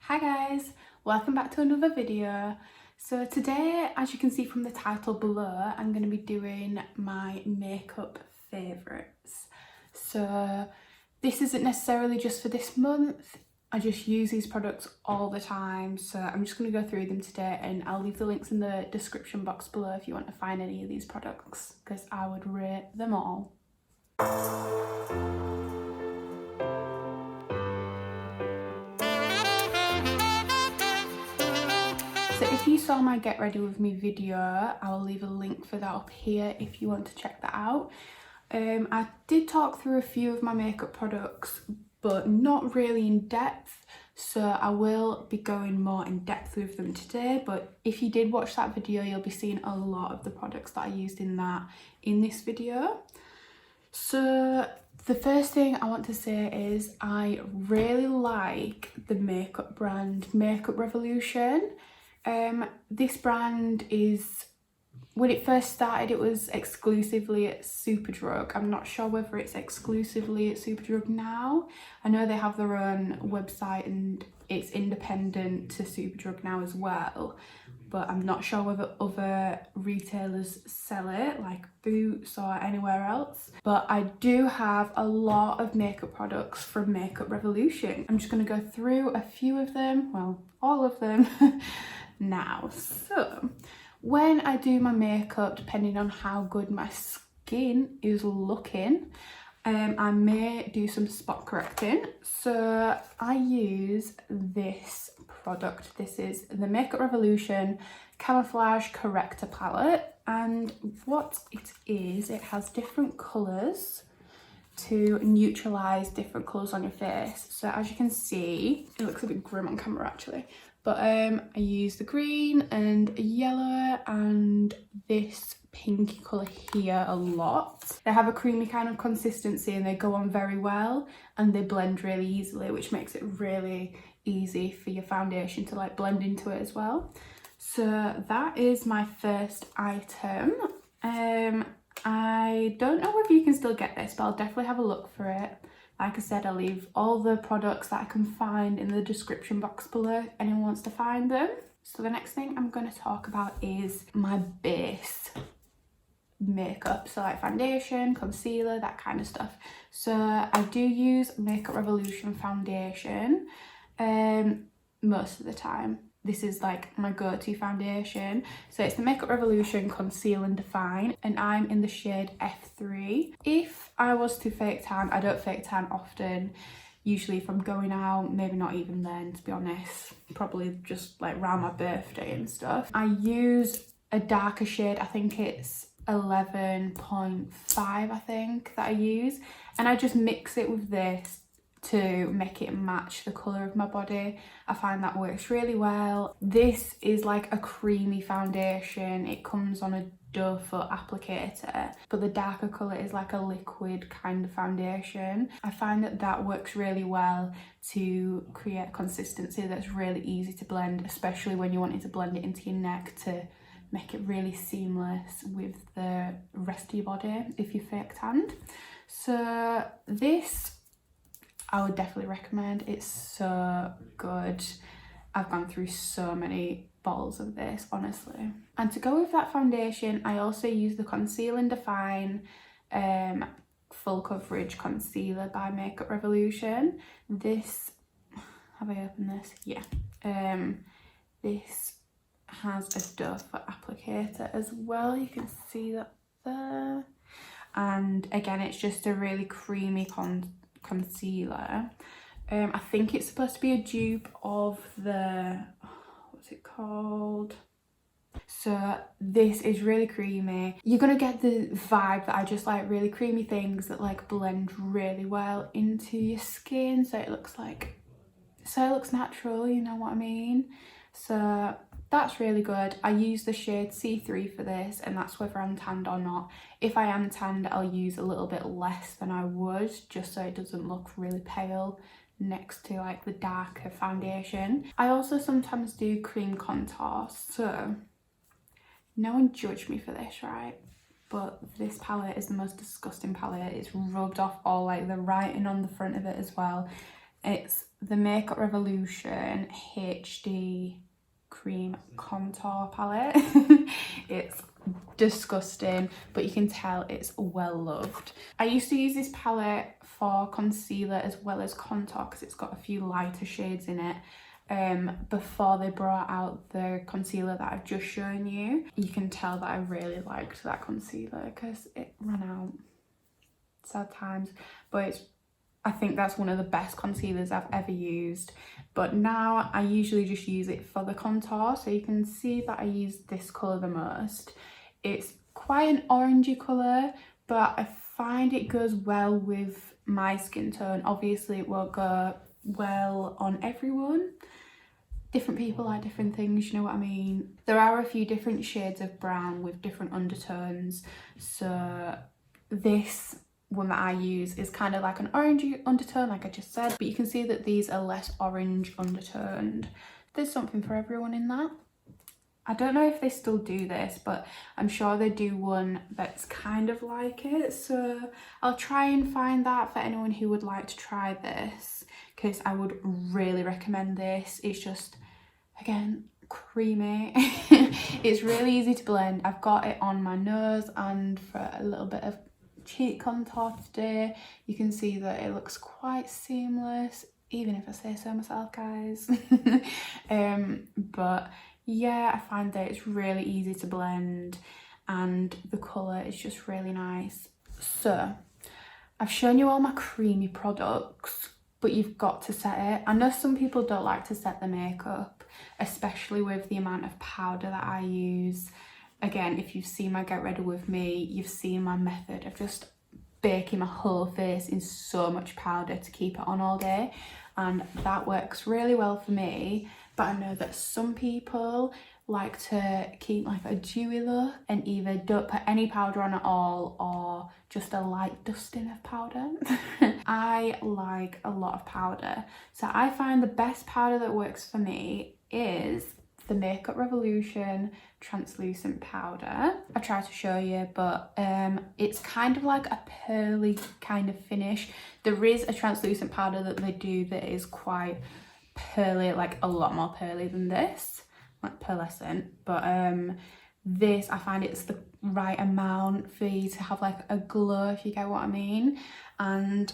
Hi guys, welcome back to another video. So today, as you can see from the title below, I'm going to be doing my makeup favourites. So this isn't necessarily just for this month, I just use these products all the time, so I'm just going to go through them today and I'll leave the links in the description box below if you want to find any of these products, because I would rate them all. So if you saw my get ready with me video, I will leave a link for that up here if you want to check that out. I did talk through a few of my makeup products, but not really in depth, so I will be going more in depth with them today. But if you did watch that video, you'll be seeing a lot of the products that I used in this video. So the first thing I want to say is I really like the makeup brand Makeup Revolution. This brand is, when it first started, it was exclusively at Superdrug. I'm not sure whether it's exclusively at Superdrug now. I know they have their own website and it's independent to Superdrug now as well, but I'm not sure whether other retailers sell it, like Boots or anywhere else. But I do have a lot of makeup products from Makeup Revolution. I'm just going to go through a few of them, well, all of them now. So when I do my makeup, depending on how good my skin is looking, I may do some spot correcting. So I use this product. This is the Makeup Revolution Camouflage Corrector Palette, and what it is, it has different colours to neutralise different colours on your face. So as you can see, it looks a bit grim on camera actually, but I use the green and yellow and this pinky colour here a lot. They have a creamy kind of consistency and they go on very well and they blend really easily, which makes it really easy for your foundation to like blend into it as well. So that is my first item. I don't know whether you can still get this, but I'll definitely have a look for it. Like I said, I'll leave all the products that I can find in the description box below if anyone wants to find them. So the next thing I'm going to talk about is my base makeup, so like foundation, concealer, that kind of stuff. So I do use Makeup Revolution foundation most of the time. This is like my go-to foundation. So it's the Makeup Revolution Conceal and Define, and I'm in the shade F3. If I was to fake tan, I don't fake tan often. Usually if I'm going out, maybe not even then, to be honest. Probably just like around my birthday and stuff. I use a darker shade, I think it's 11.5 I think that I use, and I just mix it with this to make it match the colour of my body. I find that works really well. This is like a creamy foundation. It comes on a doe foot applicator, but the darker colour is like a liquid kind of foundation. I find that that works really well to create consistency that's really easy to blend, especially when you're wanting to blend it into your neck to make it really seamless with the rest of your body if you're fake tanned. So this I would definitely recommend. It's so good. I've gone through so many bottles of this, honestly. And to go with that foundation, I also use the Conceal and Define Full Coverage Concealer by Makeup Revolution. This, have I opened this? Yeah. This has a doe foot applicator as well. You can see that there. And again, it's just a really creamy concealer. I think it's supposed to be a dupe of the, what's it called? So this is really creamy. You're gonna get the vibe that I just like really creamy things that like blend really well into your skin, so it looks natural, you know what I mean? So that's really good. I use the shade C3 for this, and that's whether I'm tanned or not. If I am tanned, I'll use a little bit less than I would, just so it doesn't look really pale next to like the darker foundation. I also sometimes do cream contour, so no one judge me for this, right? But this palette is the most disgusting palette. It's rubbed off all like the writing on the front of it as well. It's the Makeup Revolution HD Cream Contour Palette. It's disgusting, but you can tell it's well loved. I used to use this palette for concealer as well as contour because it's got a few lighter shades in it. Before they brought out the concealer that I've just shown you. You can tell that I really liked that concealer because it ran out. Sad times, but I think that's one of the best concealers I've ever used. But now I usually just use it for the contour, so you can see that I use this colour the most. It's quite an orangey colour, but I find it goes well with my skin tone. Obviously it won't go well on everyone. Different people like different things, you know what I mean? There are a few different shades of brown with different undertones, so this one that I use is kind of like an orangey undertone, like I just said, but you can see that these are less orange undertoned. There's something for everyone in that. I don't know if they still do this, but I'm sure they do one that's kind of like it, so I'll try and find that for anyone who would like to try this, because I would really recommend this. It's just, again, creamy. It's really easy to blend. I've got it on my nose and for a little bit of cheek contour today. You can see that it looks quite seamless, even if I say so myself, guys. But yeah, I find that it's really easy to blend and the colour is just really nice. So I've shown you all my creamy products, but you've got to set it. I know some people don't like to set the makeup, especially with the amount of powder that I use. Again, if you've seen my Get Ready With Me, you've seen my method of just baking my whole face in so much powder to keep it on all day, and that works really well for me. But I know that some people like to keep like a dewy look and either don't put any powder on at all or just a light dusting of powder. I like a lot of powder, so I find the best powder that works for me is the Makeup Revolution translucent powder. I try to show you, but it's kind of like a pearly kind of finish. There is a translucent powder that they do that is quite pearly, like a lot more pearly than this, like pearlescent, but this, I find it's the right amount for you to have like a glow, if you get what I mean. And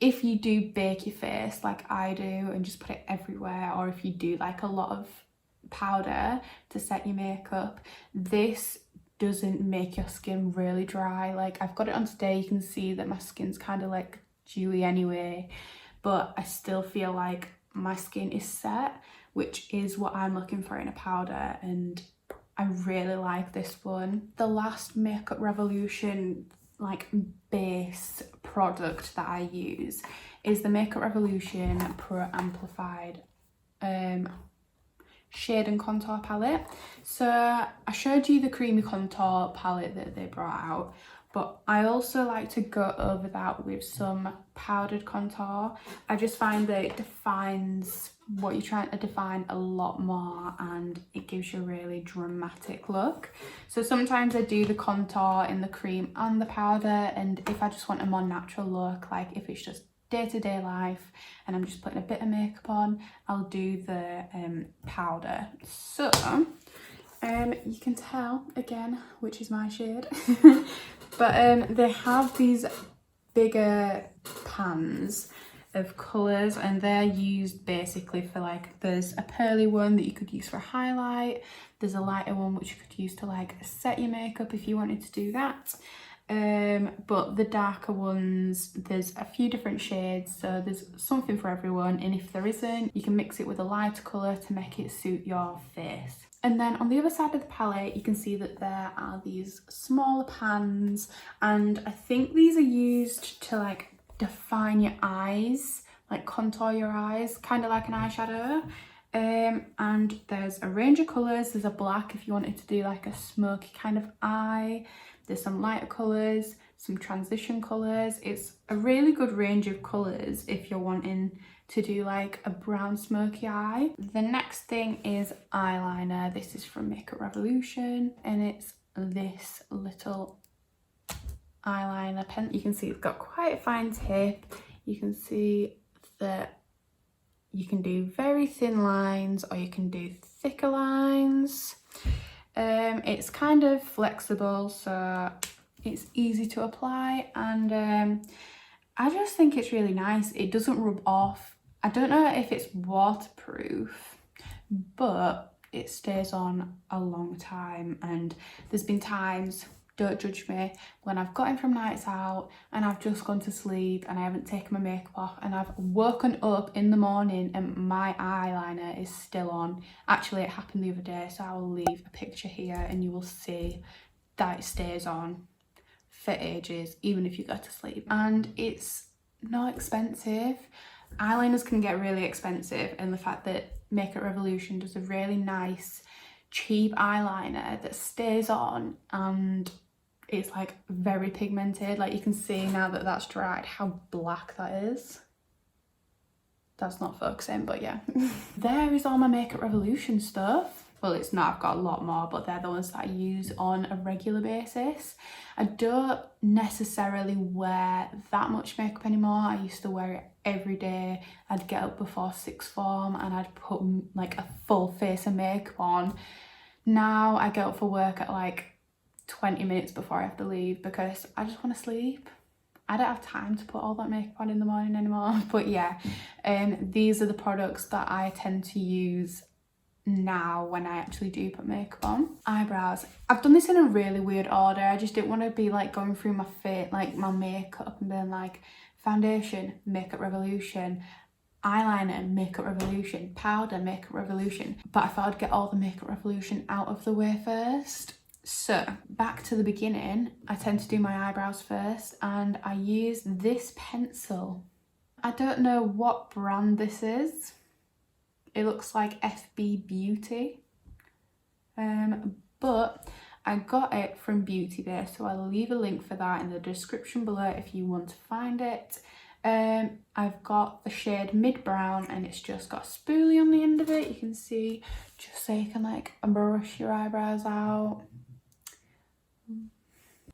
if you do bake your face like I do and just put it everywhere, or if you do like a lot of powder to set your makeup, this doesn't make your skin really dry. Like I've got it on today, you can see that my skin's kind of like dewy anyway, but I still feel like my skin is set, which is what I'm looking for in a powder, and I really like this one. The last Makeup Revolution like base product that I use is the Makeup Revolution Pro Amplified shade and contour palette. So I showed you the creamy contour palette that they brought out, but I also like to go over that with some powdered contour. I just find that it defines what you're trying to define a lot more, and it gives you a really dramatic look. So sometimes I do the contour in the cream and the powder, and if I just want a more natural look, like if it's just day-to-day life and I'm just putting a bit of makeup on, I'll do the powder. So you can tell again which is my shade. But they have these bigger pans of colours, and they're used basically for like, there's a pearly one that you could use for a highlight, there's a lighter one which you could use to like set your makeup if you wanted to do that. But the darker ones, there's a few different shades, so there's something for everyone, and if there isn't, you can mix it with a lighter colour to make it suit your face. And then on the other side of the palette, you can see that there are these smaller pans, and I think these are used to like define your eyes, like contour your eyes, kind of like an eyeshadow. And there's a range of colours. There's a black if you wanted to do like a smoky kind of eye. There's some lighter colours, some transition colours. It's a really good range of colours if you're wanting to do like a brown smoky eye. The next thing is eyeliner. This is from Makeup Revolution, and it's this little eyeliner pen. You can see it's got quite a fine tip. You can see that you can do very thin lines or you can do thicker lines. It's kind of flexible, so it's easy to apply, and I just think it's really nice. It doesn't rub off. I don't know if it's waterproof, but it stays on a long time, and there's been times, don't judge me, when I've got in from nights out and I've just gone to sleep and I haven't taken my makeup off, and I've woken up in the morning and my eyeliner is still on. Actually, it happened the other day, so I will leave a picture here and you will see that it stays on for ages, even if you go to sleep. And it's not expensive. Eyeliners can get really expensive, and the fact that Makeup Revolution does a really nice cheap eyeliner that stays on, and it's like very pigmented. Like, you can see now that that's dried how black that is. That's not focusing, but yeah. There is all my Makeup Revolution stuff. Well, it's not, I've got a lot more, but they're the ones that I use on a regular basis. I don't necessarily wear that much makeup anymore. I used to wear it every day. I'd get up before sixth form and I'd put like a full face of makeup on. Now I get up for work at like 20 minutes before I have to leave because I just want to sleep. I don't have time to put all that makeup on in the morning anymore. But yeah, these are the products that I tend to use now when I actually do put makeup on. Eyebrows. I've done this in a really weird order. I just didn't want to be like going through my face, like my makeup, and being like foundation, Makeup Revolution, eyeliner, Makeup Revolution, powder, Makeup Revolution. But I thought I'd get all the Makeup Revolution out of the way first. So back to the beginning, I tend to do my eyebrows first, and I use this pencil. I don't know what brand this is. It looks like FB Beauty, but I got it from Beauty Bay, so I'll leave a link for that in the description below if you want to find it. I've got the shade Mid Brown, and it's just got a spoolie on the end of it. You can see, just so you can like brush your eyebrows out.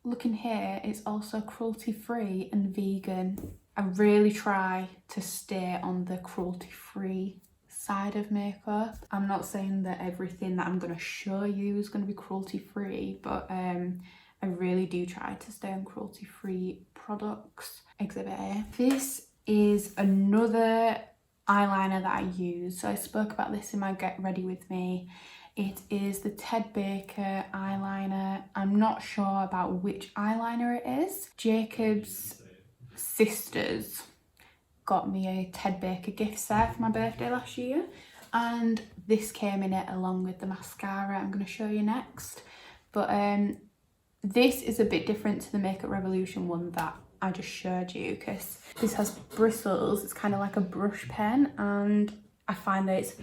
Looking here, it's also cruelty-free and vegan. I really try to stay on the cruelty-free side of makeup. I'm not saying that everything that I'm going to show you is going to be cruelty-free, but I really do try to stay on cruelty-free products. Exhibit A. This is another eyeliner that I use. So I spoke about this in my Get Ready With Me. It is the Ted Baker eyeliner. I'm not sure about which eyeliner it is. Jacob's sisters got me a Ted Baker gift set for my birthday last year, and this came in it along with the mascara I'm going to show you next. But this is a bit different to the Makeup Revolution one that I just showed you, because this has bristles. It's kind of like a brush pen, and I find that it's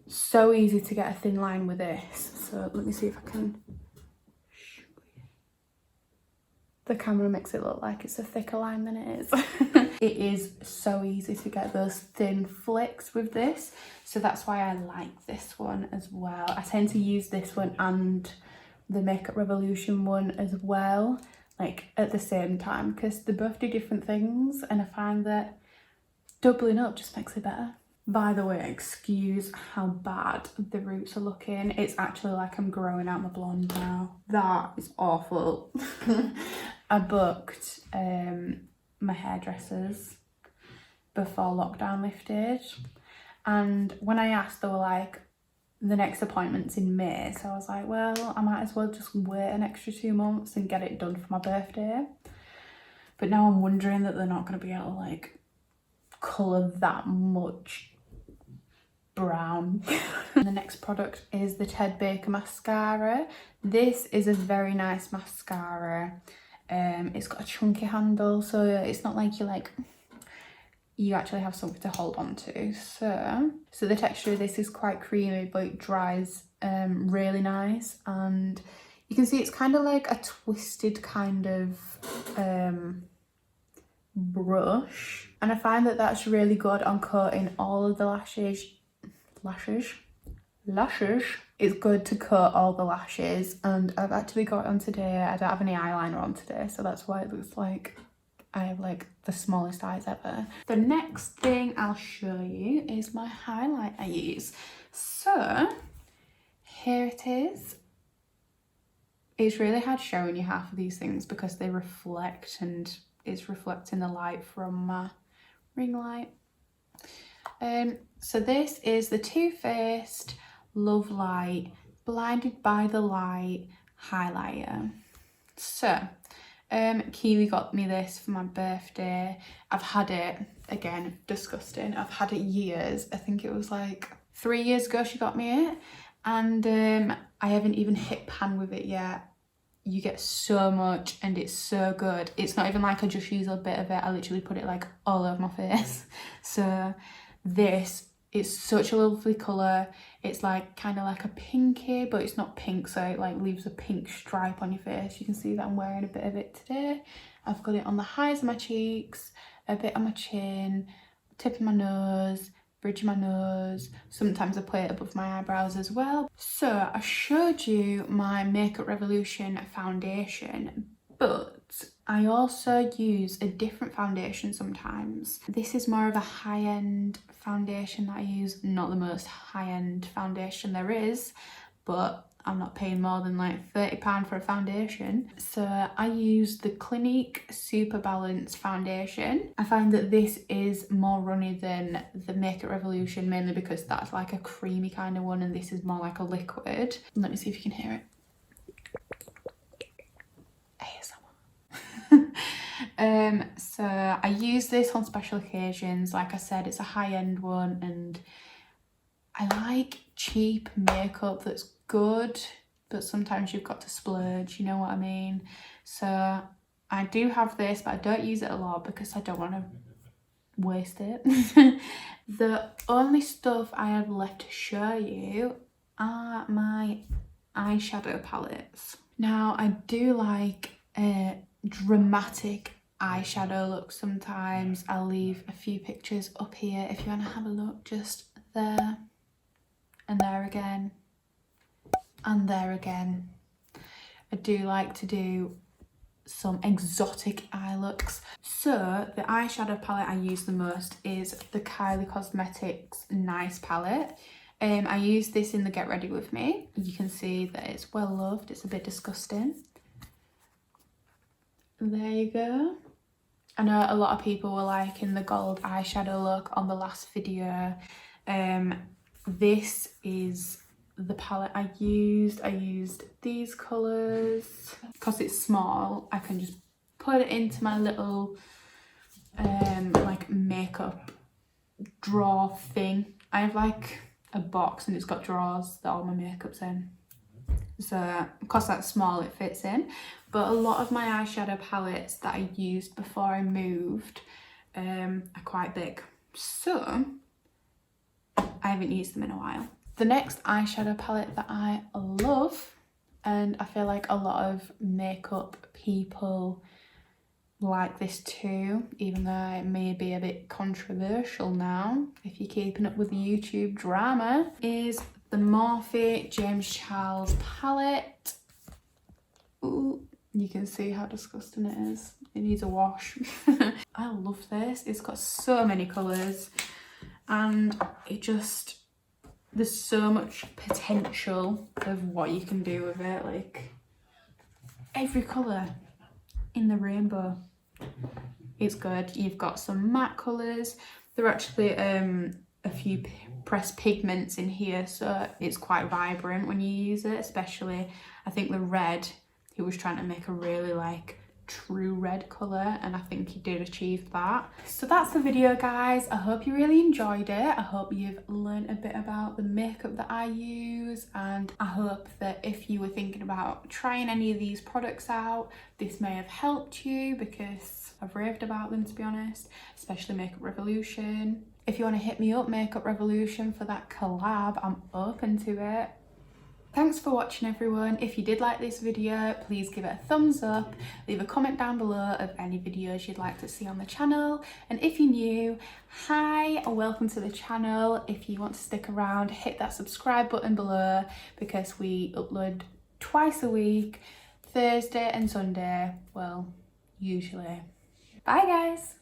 so easy to get a thin line with this. So let me see if I can show you. The camera makes it look like it's a thicker line than it is. It is so easy to get those thin flicks with this, so that's why I like this one as well. I tend to use this one and the Makeup Revolution one as well, like at the same time, because they both do different things, and I find that doubling up just makes it better. By the way, excuse how bad the roots are looking. It's actually like I'm growing out my blonde now. That is awful. I booked my hairdressers before lockdown lifted, and when I asked, they were like, the next appointment's in May. So I was like, well, I might as well just wait an extra 2 months and get it done for my birthday. But now I'm wondering that they're not going to be able to like colour that much brown. And the next product is the Ted Baker mascara. This is a very nice mascara. It's got a chunky handle, so it's not like you actually have something to hold on to. So the texture of this is quite creamy, but it dries really nice, and you can see it's kind of like a twisted kind of brush, and I find that that's really good on coating all of the lashes. It's good to coat all the lashes, and I've actually got it on today. I don't have any eyeliner on today, so that's why it looks like I have like the smallest eyes ever. The next thing I'll show you is my highlight I use. So here it is. It's really hard showing you half of these things because they reflect, and it's reflecting the light from my ring light. So this is the Too Faced Love Light Blinded by the Light highlighter. So Keely got me this for my birthday. I've had it, again, disgusting, I've had it years. I think it was like 3 years ago she got me it, and I haven't even hit pan with it yet. You get so much and it's so good. It's not even like I just use a bit of it, I literally put it like all over my face. So this is such a lovely colour. It's like kind of like a pinky, but it's not pink, so it like leaves a pink stripe on your face. You can see that I'm wearing a bit of it today. I've got it on the highs of my cheeks, a bit on my chin, tip of my nose, bridge of my nose. Sometimes I put it above my eyebrows as well. So I showed you my Makeup Revolution foundation, but I also use a different foundation sometimes. This is more of a high-end foundation that I use, not the most high-end foundation there is, but I'm not paying more than like £30 for a foundation. So I use the Clinique Super Balance foundation. I find that this is more runny than the Makeup Revolution, mainly because that's like a creamy kind of one and this is more like a liquid. Let me see if you can hear it. So I use this on special occasions. Like I said, it's a high-end one and I like cheap makeup that's good, but sometimes you've got to splurge, you know what I mean? So I do have this, but I don't use it a lot because I don't want to waste it. The only stuff I have left to show you are my eyeshadow palettes. Now I do like a dramatic eyeshadow look sometimes. I'll leave a few pictures up here if you want to have a look. Just there and there again and there again. I do like to do some exotic eye looks. So the eyeshadow palette I use the most is the Kylie Cosmetics Nice palette. I use this in the Get Ready With Me. You can see that it's well loved. It's a bit disgusting. There you go. I know a lot of people were liking the gold eyeshadow look on the last video. This is the palette I used. I used these colours. Because it's small, I can just put it into my little like makeup drawer thing. I have like a box and it's got drawers that all my makeup's in. So because that's small, it fits in. But a lot of my eyeshadow palettes that I used before I moved are quite big. So I haven't used them in a while. The next eyeshadow palette that I love, and I feel like a lot of makeup people like this too, even though it may be a bit controversial now if you're keeping up with the YouTube drama, is the Morphe James Charles palette. Ooh, you can see how disgusting it is. It needs a wash. I love this. It's got so many colours and it just, there's so much potential of what you can do with it. Like every colour in the rainbow. It's good. You've got some matte colours. There are actually a few pressed pigments in here, so it's quite vibrant when you use it, especially I think the red, he was trying to make a really like true red colour and I think he did achieve that. So that's the video, guys. I hope you really enjoyed it. I hope you've learned a bit about the makeup that I use, and I hope that if you were thinking about trying any of these products out, this may have helped you because I've raved about them, to be honest, especially Makeup Revolution. If you want to hit me up, Makeup Revolution, for that collab, I'm open to it. Thanks for watching, everyone. If you did like this video, please give it a thumbs up, leave a comment down below of any videos you'd like to see on the channel, and if you're new, hi, welcome to the channel. If you want to stick around, hit that subscribe button below because we upload twice a week, Thursday and Sunday, well, usually. Bye. Bye guys.